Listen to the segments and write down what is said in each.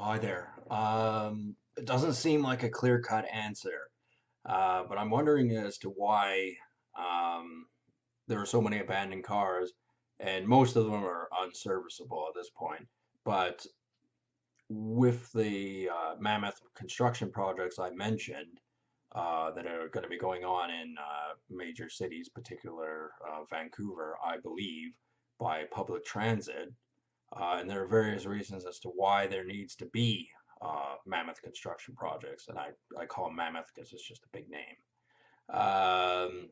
Hi there. It doesn't seem like a clear-cut answer, but I'm wondering as to why um, there are so many abandoned cars, and most of them are unserviceable at this point. But with the mammoth construction projects I mentioned that are going to be going on in major cities, particular Vancouver, I believe, by public transit, and there are various reasons as to why there needs to be mammoth construction projects, and I call them mammoth because it's just a big name. Um,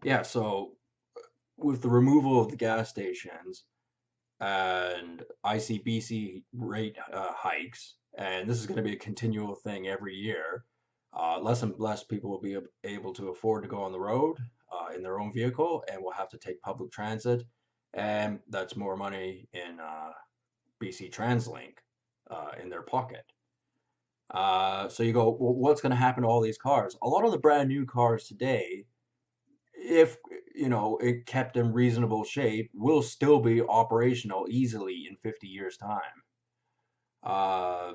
yeah, so with the removal of the gas stations and ICBC rate hikes, and this is going to be a continual thing every year, less and less people will be able to afford to go on the road in their own vehicle and will have to take public transit, and that's more money in BC TransLink in their pocket. So you go, well, what's going to happen to all these cars? A lot of the brand new cars today, if it kept in reasonable shape, will still be operational easily in 50 years' time. Uh,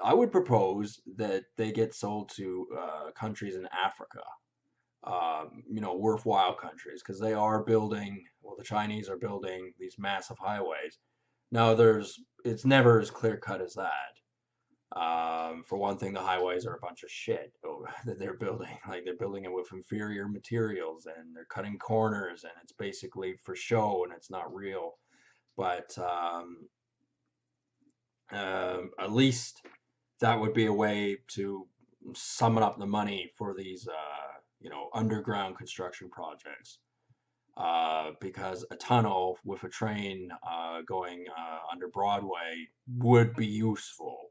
I would propose that they get sold to countries in Africa, worthwhile countries, because they are building, well, the Chinese are building these massive highways. Now, it's never as clear cut as that. For one thing, the highways are a bunch of shit that they're building. Like they're building it with inferior materials and they're cutting corners and it's basically for show and it's not real. But at least that would be a way to summon up the money for these, underground construction projects. Because a tunnel with a train going under Broadway would be useful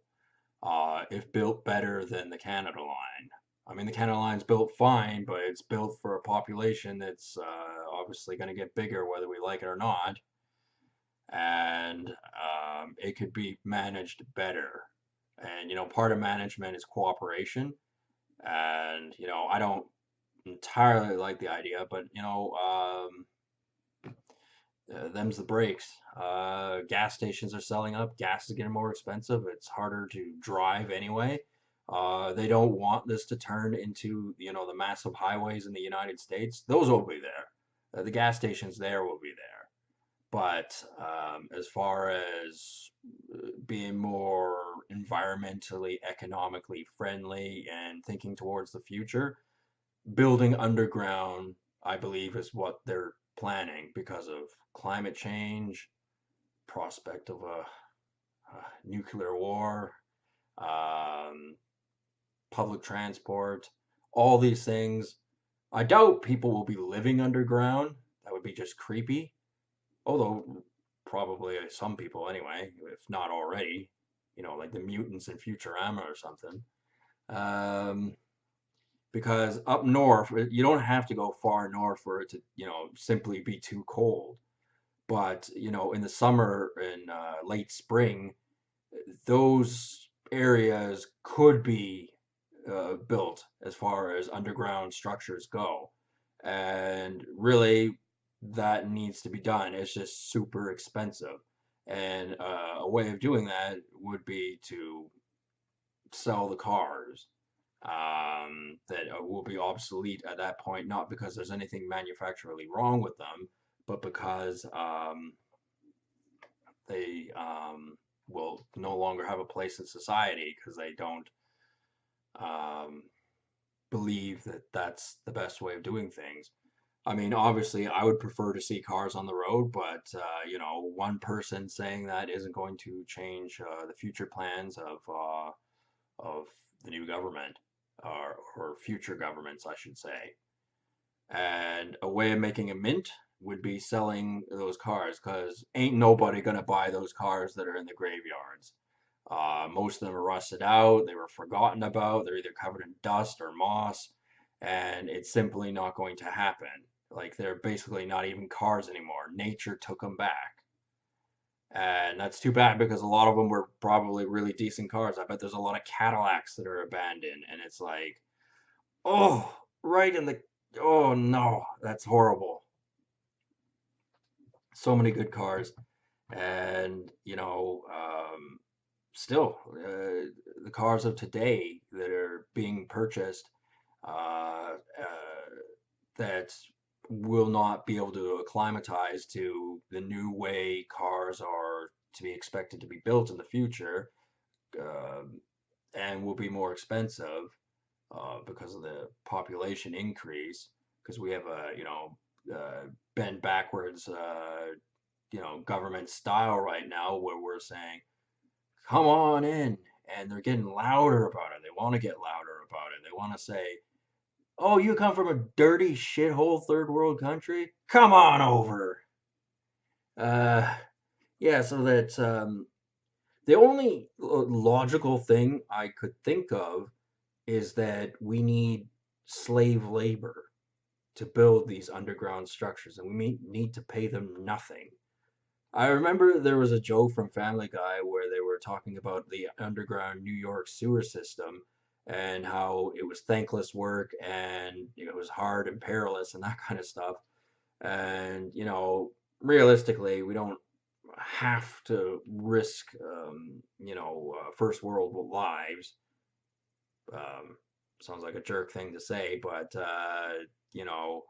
if built better than the Canada Line. I mean, the Canada Line's built fine, but it's built for a population that's obviously going to get bigger whether we like it or not, and it could be managed better. And part of management is cooperation, and I don't entirely like the idea, but them's the breaks. Gas stations are selling up. Gas is getting more expensive. It's harder to drive anyway. They don't want this to turn into, the massive highways in the United States. Those will be there. The gas stations there will be there. But as far as being more environmentally, economically friendly and thinking towards the future, building underground, I believe, is what they're planning because of climate change, prospect of a nuclear war, um, public transport, all these things. I doubt people will be living underground. That would be just creepy. Although, probably some people anyway, if not already, like the mutants in Futurama or something. Um, because up north, you don't have to go far north for it to, simply be too cold. But, in the summer and late spring, those areas could be built as far as underground structures go. And really, that needs to be done. It's just super expensive. And a way of doing that would be to sell the cars that will be obsolete at that point, not because there's anything manufacturally wrong with them, but because they will no longer have a place in society because they don't um, believe that that's the best way of doing things. I mean, obviously, I would prefer to see cars on the road, but one person saying that isn't going to change the future plans of the new government or future governments, I should say. And a way of making a mint would be selling those cars because ain't nobody gonna buy those cars that are in the graveyards. Most of them are rusted out, they were forgotten about, they're either covered in dust or moss, and it's simply not going to happen. Like they're basically not even cars anymore. Nature took them back. And that's too bad because a lot of them were probably really decent cars. I bet there's a lot of Cadillacs that are abandoned, and it's like, oh, right in the, oh no, that's horrible. So many good cars. And, still, the cars of today that are being purchased that will not be able to acclimatize to the new way cars are to be expected to be built in the future, um, and will be more expensive because of the population increase. Because we have a, bend backwards, government style right now where we're saying, come on in. And they're getting louder about it. They want to get louder about it. They want to say, oh, you come from a dirty shithole third world country? Come on over. Uh, yeah, so that the only logical thing I could think of is that we need slave labor to build these underground structures, and we need to pay them nothing. I remember there was a joke from Family Guy where they were talking about the underground New York sewer system and how it was thankless work and it was hard and perilous and that kind of stuff. And, realistically, we don't have to risk, first world lives. Um, Sounds like a jerk thing to say, but, you know,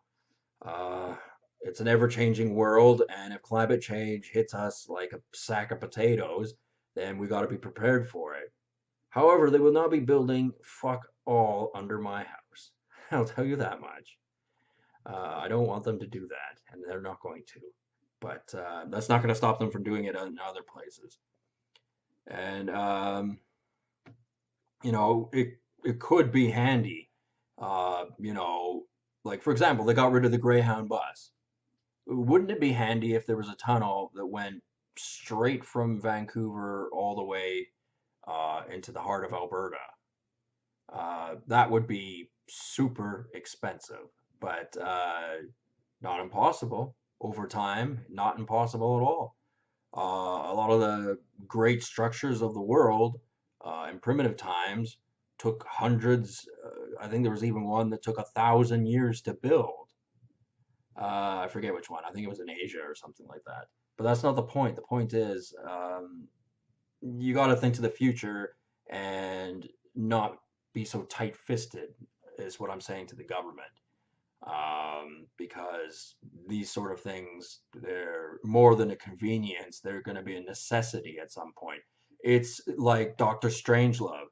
uh, it's an ever-changing world, and if climate change hits us like a sack of potatoes, then we got to be prepared for it. However, they will not be building fuck all under my house. I'll tell you that much. I don't want them to do that, and they're not going to. But that's not going to stop them from doing it in other places. And it could be handy. Like for example, they got rid of the Greyhound bus. Wouldn't it be handy if there was a tunnel that went straight from Vancouver all the way into the heart of Alberta? That would be super expensive, but not impossible over time, not impossible at all. A lot of the great structures of the world in primitive times took hundreds. I think there was even one that took 1,000 years to build. I forget which one. I think it was in Asia or something like that. But that's not the point. The point is, you got to think to the future and not be so tight-fisted, is what I'm saying to the government. Because these sort of things, they're more than a convenience. They're going to be a necessity at some point. It's like Dr. Strangelove.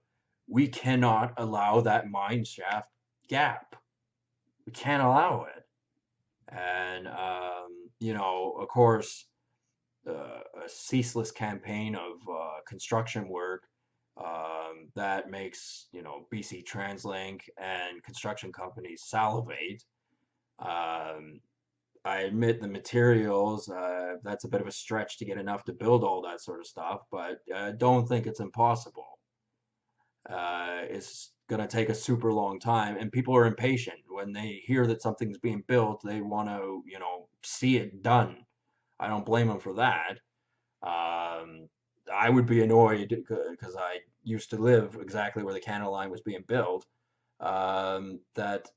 We cannot allow that mine shaft gap. We can't allow it. And, of course, a ceaseless campaign of construction work that makes, BC TransLink and construction companies salivate. Um, I admit the materials, that's a bit of a stretch to get enough to build all that sort of stuff, but don't think it's impossible. It's going to take a super long time, and people are impatient. When they hear that something's being built, they want to, see it done. I don't blame them for that. Um, I would be annoyed because I used to live exactly where the Canada Line was being built. That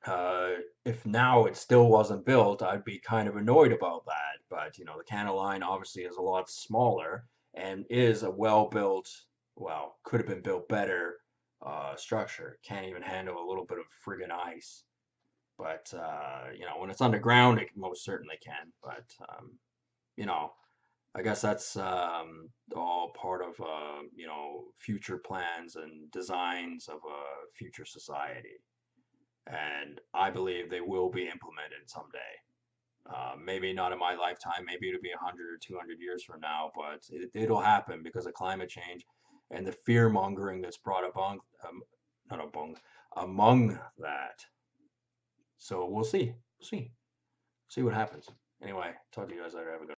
uh, if now it still wasn't built, I'd be kind of annoyed about that. But the Canada Line obviously is a lot smaller and is a well-built, well, could have been built better structure. Can't even handle a little bit of friggin' ice. But when it's underground, it most certainly can. But you know, I guess that's all part of future plans and designs of a future society, and I believe they will be implemented someday. Maybe not in my lifetime. Maybe it'll be 100 or 200 years from now, but it'll happen because of climate change and the fear mongering that's brought upon, not among that. So we'll see. See what happens. Anyway, talk to you guys later. Have a good